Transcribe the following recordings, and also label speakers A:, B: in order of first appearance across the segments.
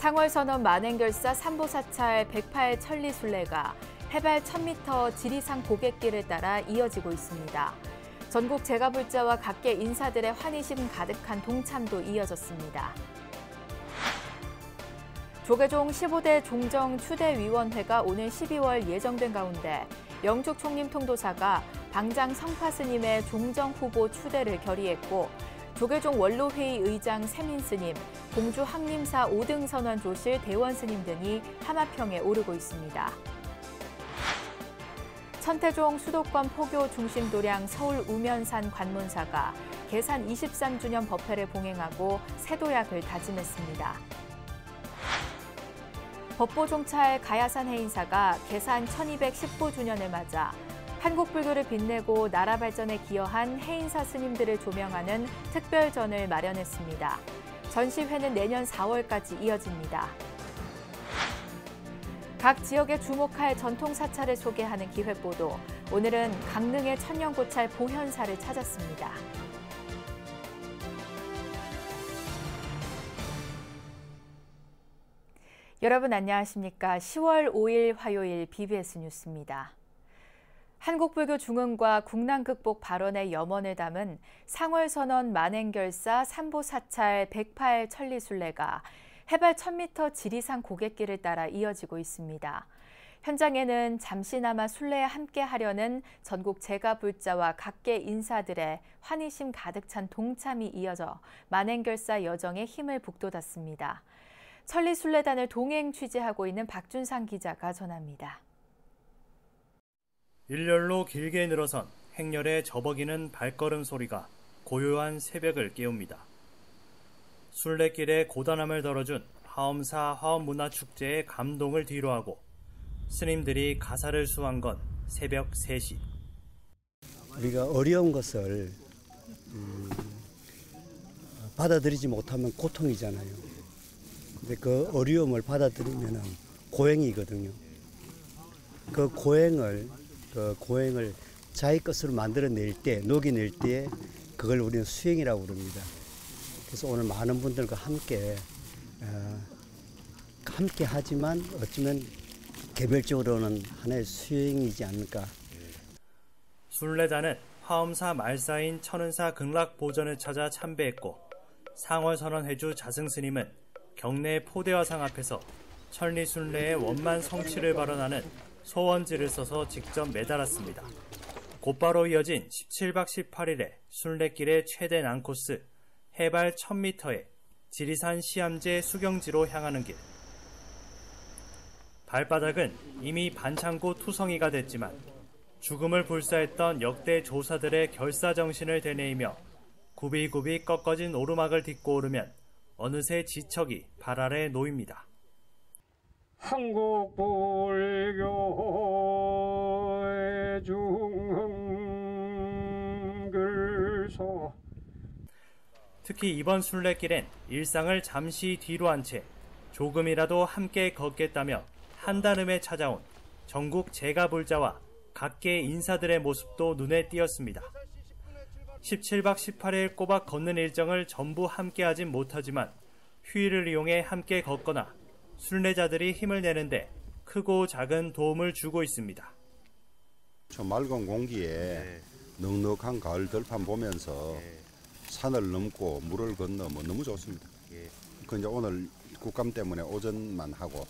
A: 상월선언 만행결사 삼보사찰 108 천리순례가 해발 1000m 지리산 고갯길을 따라 이어지고 있습니다. 전국 제가불자와 각계 인사들의 환희심 가득한 동참도 이어졌습니다. 조계종 15대 종정추대위원회가 오늘 12월 예정된 가운데 영축 총림 통도사가 방장 성파스님의 종정 후보 추대를 결의했고 조계종 원로회의 의장 세민스님, 공주 항림사 5등 선원 조실 대원스님 등이 하마평에 오르고 있습니다. 천태종 수도권 포교 중심 도량 서울 우면산 관문사가 계산 23주년 법회를 봉행하고 새 도약을 다짐했습니다. 법보종찰 가야산 해인사가 계산 1219주년을 맞아 한국불교를 빛내고 나라 발전에 기여한 해인사 스님들을 조명하는 특별전을 마련했습니다. 전시회는 내년 4월까지 이어집니다. 각 지역에 주목할 전통 사찰을 소개하는 기획보도. 오늘은 강릉의 천년고찰 보현사를 찾았습니다. 여러분 안녕하십니까? 10월 5일 화요일 BBS 뉴스입니다. 한국불교 중흥과 국난극복 발언의 염원을 담은 상월선언 만행결사 삼보사찰 108 천리순례가 해발 1000m 지리산 고갯길을 따라 이어지고 있습니다. 현장에는 잠시나마 순례에 함께하려는 전국 제가불자와 각계 인사들의 환희심 가득 찬 동참이 이어져 만행결사 여정에 힘을 북돋았습니다. 천리순례단을 동행 취재하고 있는 박준상 기자가 전합니다.
B: 일렬로 길게 늘어선 행렬에 저벅이는 발걸음 소리가 고요한 새벽을 깨웁니다. 순례길의 고단함을 덜어준 하엄사 화엄문화축제의 감동을 뒤로하고 스님들이 가사를 수한 건 새벽 3시.
C: 우리가 어려운 것을 받아들이지 못하면 고통이잖아요. 근데 그 어려움을 받아들이면 고행이거든요. 그 고행을 자기 것으로 만들어낼 때, 녹여낼 때 그걸 우리는 수행이라고 부릅니다. 그래서 오늘 많은 분들과 함께 하지만 어쩌면 개별적으로는 하나의 수행이지 않을까.
B: 순례단은 화엄사 말사인 천은사 극락보전을 찾아 참배했고 상월선언회주 자승스님은 경내 포대화상 앞에서 천리순례의 원만 성취를 발언하는 소원지를 써서 직접 매달았습니다. 곧바로 이어진 17박 18일의 순례길의 최대 난코스 해발 1000m의 지리산 시암제 수경지로 향하는 길. 발바닥은 이미 반창고 투성이가 됐지만 죽음을 불사했던 역대 조사들의 결사정신을 되뇌이며 굽이굽이 꺾어진 오르막을 딛고 오르면 어느새 지척이 발 아래 놓입니다.
D: 한국불교의 중흥글서.
B: 특히 이번 순례길엔 일상을 잠시 뒤로 한 채 조금이라도 함께 걷겠다며 한달음에 찾아온 전국 제가불자와 각계 인사들의 모습도 눈에 띄었습니다. 17박 18일 꼬박 걷는 일정을 전부 함께하진 못하지만 휴일을 이용해 함께 걷거나 순례자들이 힘을 내는데 크고 작은 도움을 주고 있습니다.
E: 저 맑은 공기에 넉넉한 가을 들판 보면서 산을 넘고 물을 건너면 너무 좋습니다. 그 이제 오늘 국감 때문에 오전만 하고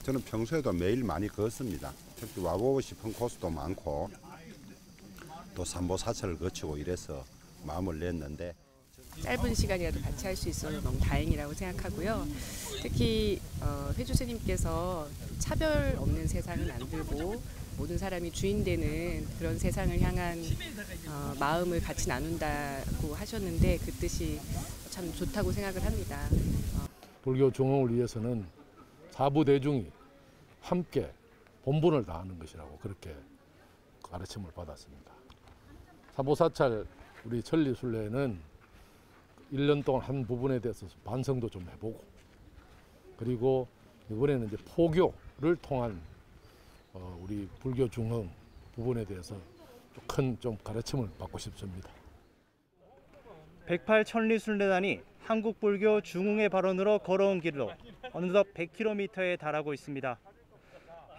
E: 저는 평소에도 매일 많이 걷습니다. 특히 와보고 싶은 코스도 많고 또 삼보사찰을 거치고 이래서 마음을 냈는데
F: 짧은 시간이라도 같이 할 수 있어서 너무 다행이라고 생각하고요. 특히 회주 스님께서 차별 없는 세상을 만들고 모든 사람이 주인 되는 그런 세상을 향한 마음을 같이 나눈다고 하셨는데 그 뜻이 참 좋다고 생각을 합니다.
G: 불교 중흥을 위해서는 사부대중이 함께 본분을 다하는 것이라고 그렇게 가르침을 받았습니다. 삼보사찰 우리 천리순례는 1년 동안 한 부분에 대해서 반성도 좀 해보고 그리고 이번에는 이제 포교를 통한 우리 불교 중흥 부분에 대해서 큰 좀 가르침을 받고 싶습니다.
B: 108천리순례단이 한국불교 중흥의 발원으로 걸어온 길로 어느덧 100km에 달하고 있습니다.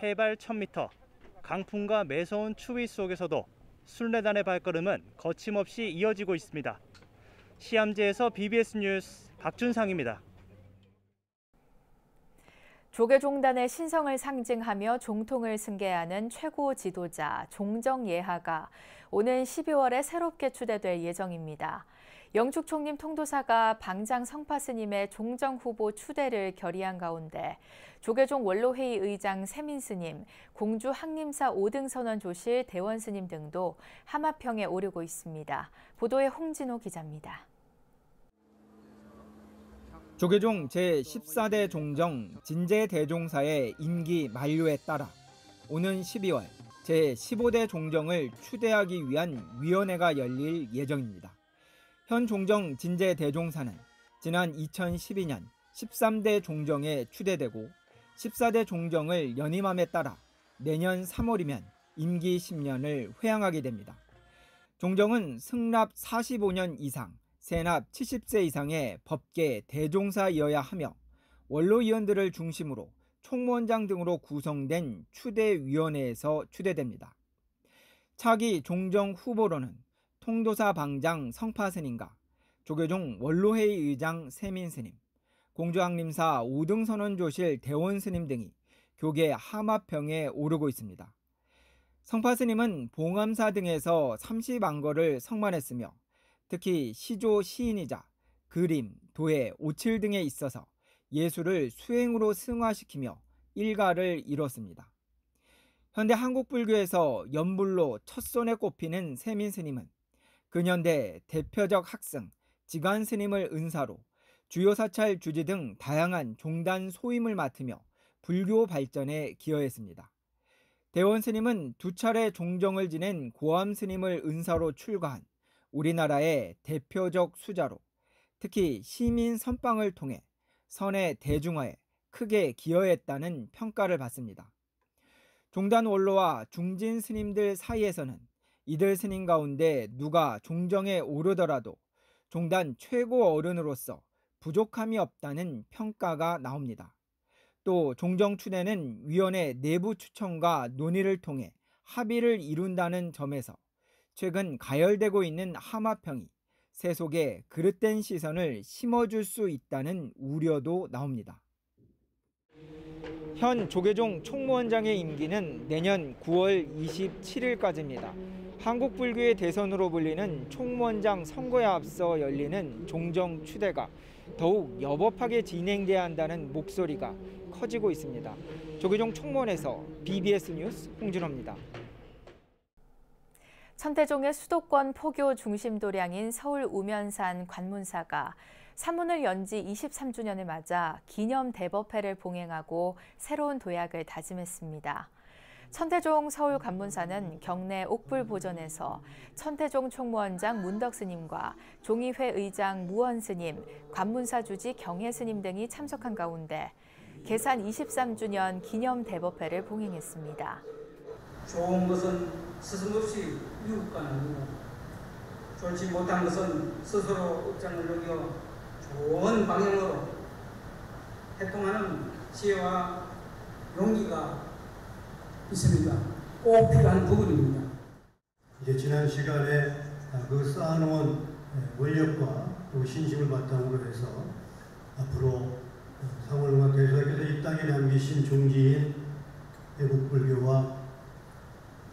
B: 해발 1000m, 강풍과 매서운 추위 속에서도 순례단의 발걸음은 거침없이 이어지고 있습니다. 시암제에서 BBS 뉴스 박준상입니다.
A: 조계종단의 신성을 상징하며 종통을 승계하는 최고 지도자 종정예하가 오는 12월에 새롭게 추대될 예정입니다. 영축 총림 통도사가 방장 성파스님의 종정 후보 추대를 결의한 가운데 조계종 원로회의 의장 세민스님, 공주 항림사 5등 선원 조실 대원스님 등도 하마평에 오르고 있습니다. 보도에 홍진호 기자입니다.
H: 조계종 제14대 종정 진제대종사의 임기 만료에 따라 오는 12월 제15대 종정을 추대하기 위한 위원회가 열릴 예정입니다. 현 종정 진제대종사는 지난 2012년 13대 종정에 추대되고 14대 종정을 연임함에 따라 내년 3월이면 임기 10년을 회항하게 됩니다. 종정은 승납 45년 이상, 세납 70세 이상의 법계 대종사이어야 하며 원로위원들을 중심으로 총무원장 등으로 구성된 추대위원회에서 추대됩니다. 차기 종정 후보로는 통도사 방장 성파스님과 조계종 원로회의 의장 세민스님, 공주항림사 5등 선원조실 대원스님 등이 교계 하마평에 오르고 있습니다. 성파스님은 봉암사 등에서 30안거를 성만했으며 특히 시조 시인이자 그림, 도예, 오칠 등에 있어서 예술을 수행으로 승화시키며 일가를 이뤘습니다. 현대 한국불교에서 연불로 첫손에 꼽히는 세민스님은 근현대 대표적 학승, 지간스님을 은사로 주요 사찰 주지 등 다양한 종단 소임을 맡으며 불교 발전에 기여했습니다. 대원스님은 2차례 종정을 지낸 고암스님을 은사로 출가한 우리나라의 대표적 수자로 특히 시민 선방을 통해 선의 대중화에 크게 기여했다는 평가를 받습니다. 종단 원로와 중진 스님들 사이에서는 이들 스님 가운데 누가 종정에 오르더라도 종단 최고 어른으로서 부족함이 없다는 평가가 나옵니다. 또 종정 추대는 위원회 내부 추천과 논의를 통해 합의를 이룬다는 점에서 최근 가열되고 있는 하마평이 세속에 그릇된 시선을 심어줄 수 있다는 우려도 나옵니다. 현 조계종 총무원장의 임기는 내년 9월 27일까지입니다. 한국불교의 대선으로 불리는 총무원장 선거에 앞서 열리는 종정 추대가 더욱 여법하게 진행돼야 한다는 목소리가 커지고 있습니다. 조계종 총무원에서 BBS 뉴스 홍준호입니다.
A: 천태종의 수도권 포교 중심 도량인 서울 우면산 관문사가 산문을 연 지 23주년을 맞아 기념 대법회를 봉행하고 새로운 도약을 다짐했습니다. 천태종 서울 관문사는 경내 옥불보전에서 천태종 총무원장 문덕스님과 종의회 의장 무원스님, 관문사 주지 경혜스님 등이 참석한 가운데 계산 23주년 기념 대법회를 봉행했습니다.
I: 좋은 것은 스승없이 유혹과 나누고 좋지 못한 것은 스스로 입장을 녹여 좋은 방향으로 해통하는 지혜와 용기가 있습니다. 꼭 필요한 부분입니다.
J: 이제 지난 시간에 그 쌓아놓은 원력과 또 신심을 바탕으로 해서 앞으로 상월과 대소께서 이 땅에 남기신 종지인 애국불교와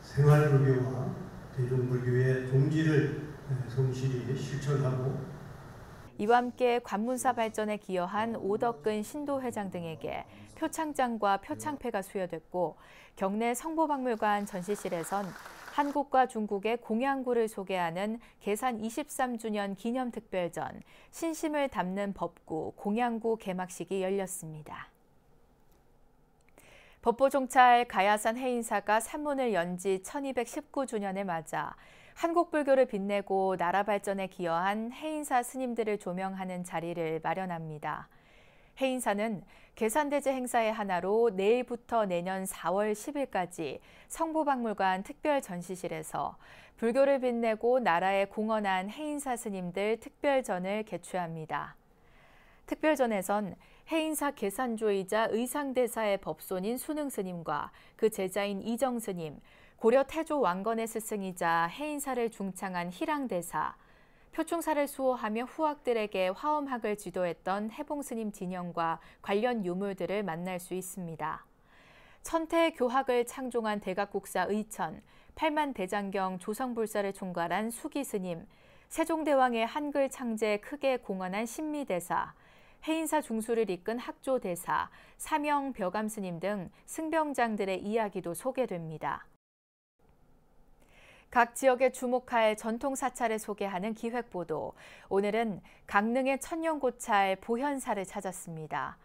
J: 생활불교와 대종불교의 종지를 성실히 실천하고
A: 이와 함께 관문사 발전에 기여한 오덕근 신도회장 등에게 표창장과 표창패가 수여됐고 경내 성보박물관 전시실에선 한국과 중국의 공양구를 소개하는 계산 23주년 기념특별전 신심을 담는 법구 공양구 개막식이 열렸습니다. 법보종찰 가야산 해인사가 산문을 연 지 1219주년을 맞아 한국불교를 빛내고 나라 발전에 기여한 해인사 스님들을 조명하는 자리를 마련합니다. 해인사는 계산대제 행사의 하나로 내일부터 내년 4월 10일까지 성부박물관 특별전시실에서 불교를 빛내고 나라에 공헌한 해인사 스님들 특별전을 개최합니다. 특별전에선 해인사 계산조이자 의상대사의 법손인 수능스님과 그 제자인 이정스님, 고려 태조 왕건의 스승이자 해인사를 중창한 희랑대사, 표충사를 수호하며 후학들에게 화엄학을 지도했던 해봉스님 진영과 관련 유물들을 만날 수 있습니다. 천태 교학을 창종한 대각국사 의천, 팔만대장경 조성불사를 총괄한 수기스님, 세종대왕의 한글 창제에 크게 공헌한 신미대사, 해인사 중수를 이끈 학조대사, 사명벼감스님 등 승병장들의 이야기도 소개됩니다. 각 지역에 주목할 전통 사찰을 소개하는 기획보도. 오늘은 강릉의 천년고찰 보현사를 찾았습니다.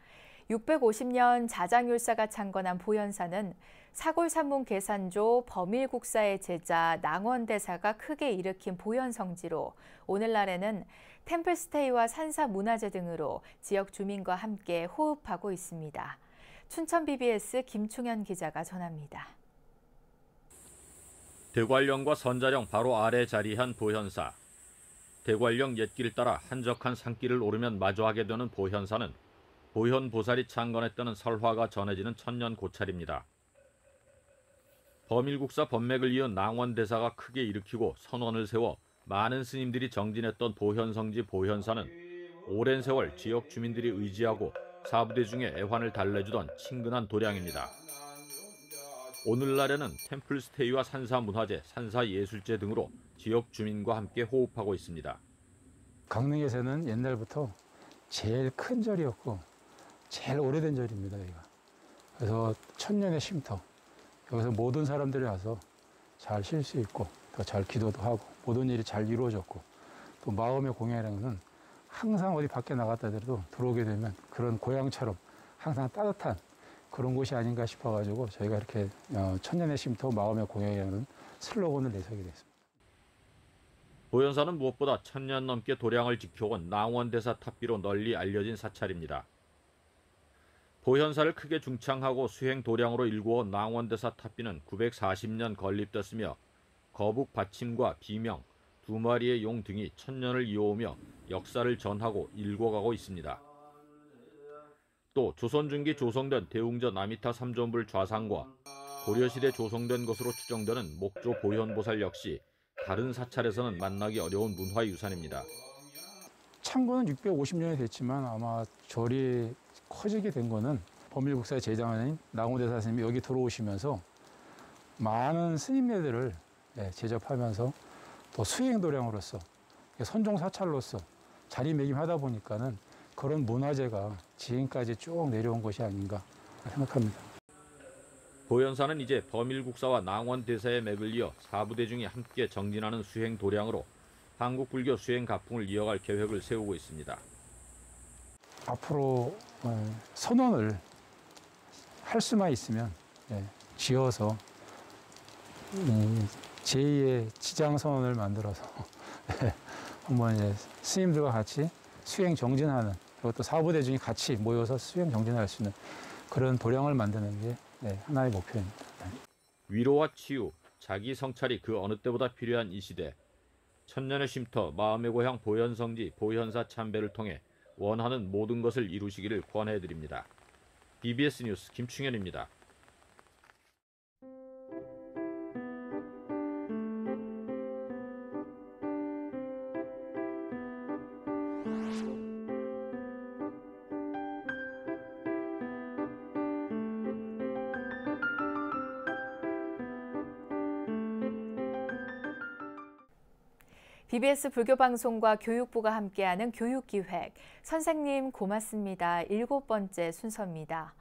A: 650년 자장율사가 창건한 보현사는 사골산문 계산조 범일국사의 제자 낭원대사가 크게 일으킨 보현성지로 오늘날에는 템플스테이와 산사문화재 등으로 지역 주민과 함께 호흡하고 있습니다. 춘천 BBS 김충현 기자가 전합니다.
K: 대관령과 선자령 바로 아래 자리한 보현사. 대관령 옛길 따라 한적한 산길을 오르면 마주하게 되는 보현사는 보현보살이 창건했다는 설화가 전해지는 천년고찰입니다. 범일국사 법맥을 이은 낭원대사가 크게 일으키고 선원을 세워 많은 스님들이 정진했던 보현성지 보현사는 오랜 세월 지역 주민들이 의지하고 사부대 중에 애환을 달래주던 친근한 도량입니다. 오늘날에는 템플스테이와 산사문화재, 산사예술제 등으로 지역 주민과 함께 호흡하고 있습니다.
L: 강릉에서는 옛날부터 제일 큰 절이었고 제일 오래된 절입니다. 여기가. 그래서 천년의 쉼터. 여기서 모든 사람들이 와서 잘 쉴 수 있고 더 잘 기도도 하고 모든 일이 잘 이루어졌고 또 마음의 공양이라는 것은 항상 어디 밖에 나갔다 하더라도 들어오게 되면 그런 고향처럼 항상 따뜻한 그런 곳이 아닌가 싶어가지고 저희가 이렇게 천년의 쉼터 마음의 공양이라는 슬로건을 내세우게 됐습니다.
K: 보현사는 무엇보다 천년 넘게 도량을 지켜온 낭원대사 탑비로 널리 알려진 사찰입니다. 보현사를 크게 중창하고 수행 도량으로 일구어온 낭원대사 탑비는 940년 건립됐으며 거북 받침과 비명, 2마리의 용 등이 천년을 이어오며 역사를 전하고 일궈가고 있습니다. 또 조선 중기 조성된 대웅전 아미타 삼존불 좌상과 고려시대 조성된 것으로 추정되는 목조 보현보살 역시 다른 사찰에서는 만나기 어려운 문화유산입니다.
L: 창고는 650년이 됐지만 아마 절이 커지게 된 거는 범일국사의 제자인 낭원대사 스님이 여기 들어오시면서 많은 스님네들을 제접하면서 또 수행도량으로서 선종사찰로서 자리매김하다 보니까는 그런 문화재가 지금까지 쭉 내려온 것이 아닌가 생각합니다.
K: 보현사는 이제 범일국사와 낭원대사의 맥을 이어 사부대중이 함께 정진하는 수행도량으로 한국불교 수행 가풍을 이어갈 계획을 세우고 있습니다.
L: 앞으로 선언을 할 수만 있으면 지어서 제2의 지장선언을 만들어서 한번 스님들과 같이 수행 정진하는 그리고 또 사부대중이 같이 모여서 수행 정진할 수 있는 그런 도량을 만드는 게 하나의 목표입니다.
K: 위로와 치유, 자기 성찰이 그 어느 때보다 필요한 이 시대. 천년의 쉼터, 마음의 고향 보현성지, 보현사 참배를 통해 원하는 모든 것을 이루시기를 권해드립니다. BBS 뉴스 김충현입니다.
A: BBS 불교방송과 교육부가 함께하는 교육기획, 선생님 고맙습니다. 7번째 순서입니다.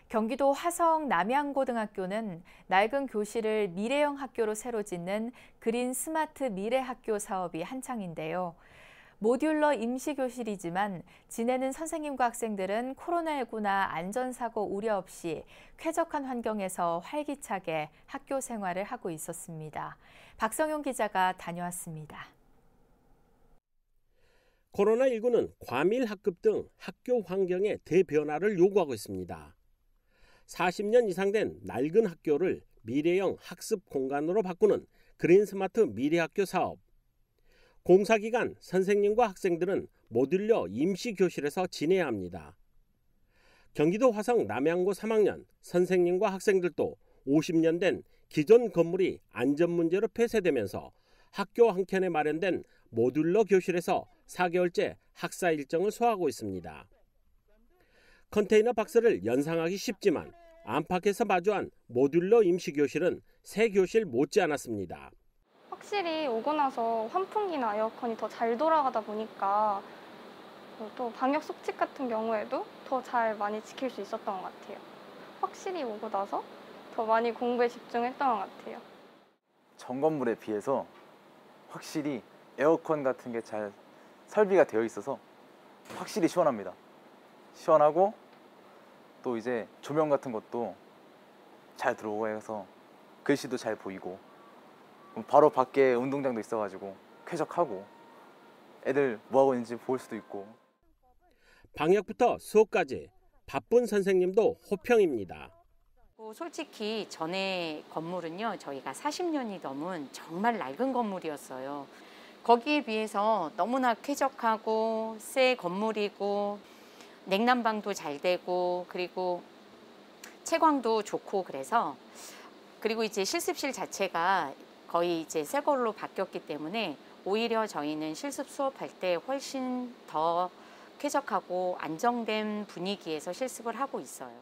A: 경기도 화성 남양고등학교는 낡은 교실을 미래형 학교로 새로 짓는 그린 스마트 미래학교 사업이 한창인데요. 모듈러 임시교실이지만 지내는 선생님과 학생들은 코로나19나 안전사고 우려 없이 쾌적한 환경에서 활기차게 학교 생활을 하고 있었습니다. 박성용 기자가 다녀왔습니다.
M: 코로나19는 과밀 학급 등 학교 환경의 대변화를 요구하고 있습니다. 40년 이상 된 낡은 학교를 미래형 학습 공간으로 바꾸는 그린스마트 미래학교 사업. 공사기간 선생님과 학생들은 모듈러 임시교실에서 지내야 합니다. 경기도 화성 남양고 3학년 선생님과 학생들도 50년 된 기존 건물이 안전 문제로 폐쇄되면서 학교 한켠에 마련된 모듈러 교실에서 4개월째 학사 일정을 소화하고 있습니다. 컨테이너 박스를 연상하기 쉽지만 안팎에서 마주한 모듈러 임시교실은 새 교실 못지않았습니다.
N: 확실히 오고 나서 환풍기나 에어컨이 더 잘 돌아가다 보니까 또 방역 수칙 같은 경우에도 더 잘 많이 지킬 수 있었던 것 같아요. 확실히 오고 나서 더 많이 공부에 집중했던 것 같아요.
O: 전 건물에 비해서 확실히 에어컨 같은 게 잘 설비가 되어 있어서 확실히 시원합니다. 시원하고 또 이제 조명 같은 것도 잘 들어오고 해서 글씨도 잘 보이고 바로 밖에 운동장도 있어가지고 쾌적하고 애들 뭐하고 있는지 볼 수도 있고.
M: 방역부터 수업까지 바쁜 선생님도 호평입니다.
P: 솔직히 전에 건물은요, 저희가 40년이 넘은 정말 낡은 건물이었어요. 거기에 비해서 너무나 쾌적하고 새 건물이고 냉난방도 잘 되고 그리고 채광도 좋고 그래서 그리고 이제 실습실 자체가 거의 이제 새 걸로 바뀌었기 때문에 오히려 저희는 실습 수업할 때 훨씬 더 쾌적하고 안정된 분위기에서 실습을 하고 있어요.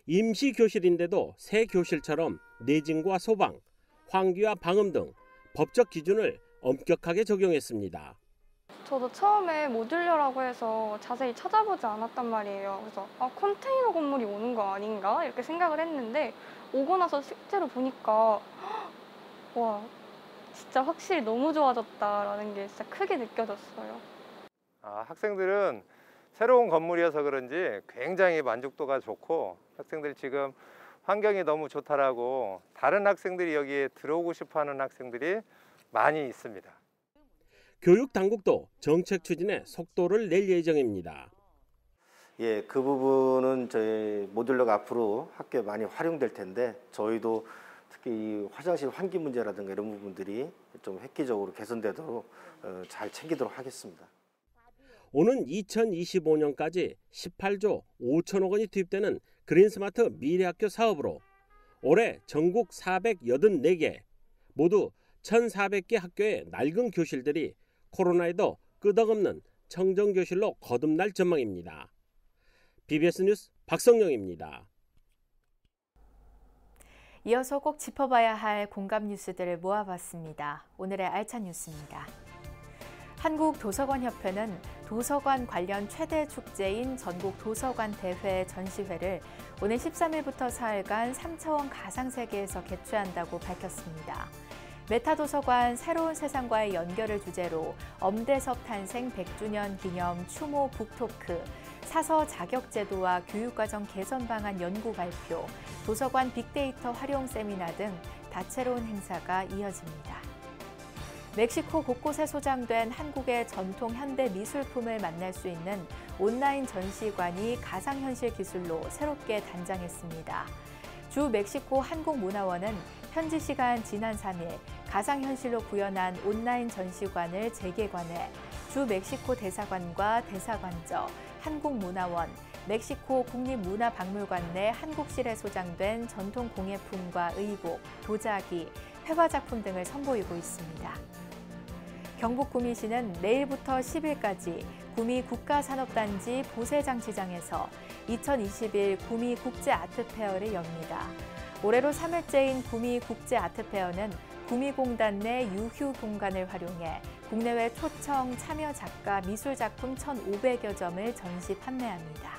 M: 임시교실인데도 새 교실처럼 내진과 소방, 환기와 방음 등 법적 기준을 엄격하게 적용했습니다.
N: 저도 처음에 모듈러라고 해서 자세히 찾아보지 않았단 말이에요. 그래서 컨테이너 건물이 오는 거 아닌가 이렇게 생각을 했는데 오고 나서 실제로 보니까 와, 진짜 확실히 너무 좋아졌다라는 게 진짜 크게 느껴졌어요.
Q: 학생들은 새로운 건물이어서 그런지 굉장히 만족도가 좋고 학생들이 지금 환경이 너무 좋다라고 다른 학생들이 여기에 들어오고 싶어하는 학생들이 많이 있습니다.
M: 교육 당국도 정책 추진에 속도를 낼 예정입니다.
R: 예, 그 부분은 저희 모듈러가 앞으로 학교에 많이 활용될 텐데 저희도 특히 이 화장실 환기 문제라든가 이런 부분들이 좀 획기적으로 개선되도록 잘 챙기도록 하겠습니다.
M: 오는 2025년까지 18조 5천억 원이 투입되는 그린스마트 미래학교 사업으로 올해 전국 484개, 모두 1,400개 학교의 낡은 교실들이 코로나에도 끄덕없는 청정교실로 거듭날 전망입니다. BBS 뉴스 박성영입니다.
A: 이어서 꼭 짚어봐야 할 공감 뉴스들을 모아봤습니다. 오늘의 알찬 뉴스입니다. 한국도서관협회는 도서관 관련 최대 축제인 전국도서관 대회 전시회를 오는 13일부터 4일간 3차원 가상세계에서 개최한다고 밝혔습니다. 메타도서관 새로운 세상과의 연결을 주제로 엄대섭 탄생 100주년 기념 추모 북토크, 사서 자격제도와 교육과정 개선 방안 연구 발표, 도서관 빅데이터 활용 세미나 등 다채로운 행사가 이어집니다. 멕시코 곳곳에 소장된 한국의 전통 현대 미술품을 만날 수 있는 온라인 전시관이 가상현실 기술로 새롭게 단장했습니다. 주 멕시코 한국문화원은 현지 시간 지난 3일 가상현실로 구현한 온라인 전시관을 재개관해 주 멕시코 대사관과 대사관저, 한국문화원, 멕시코 국립문화박물관 내 한국실에 소장된 전통 공예품과 의복, 도자기, 회화작품 등을 선보이고 있습니다. 경북 구미시는 내일부터 10일까지 구미 국가산업단지 보세장시장에서 2021 구미 국제아트페어를 엽니다. 올해로 3회째인 구미 국제아트페어는 구미공단 내 유휴 공간을 활용해 국내외 초청 참여 작가 미술작품 1,500여 점을 전시 판매합니다.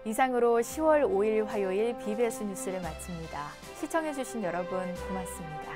A: 이상으로 10월 5일 화요일 BBS 뉴스를 마칩니다. 시청해주신 여러분 고맙습니다.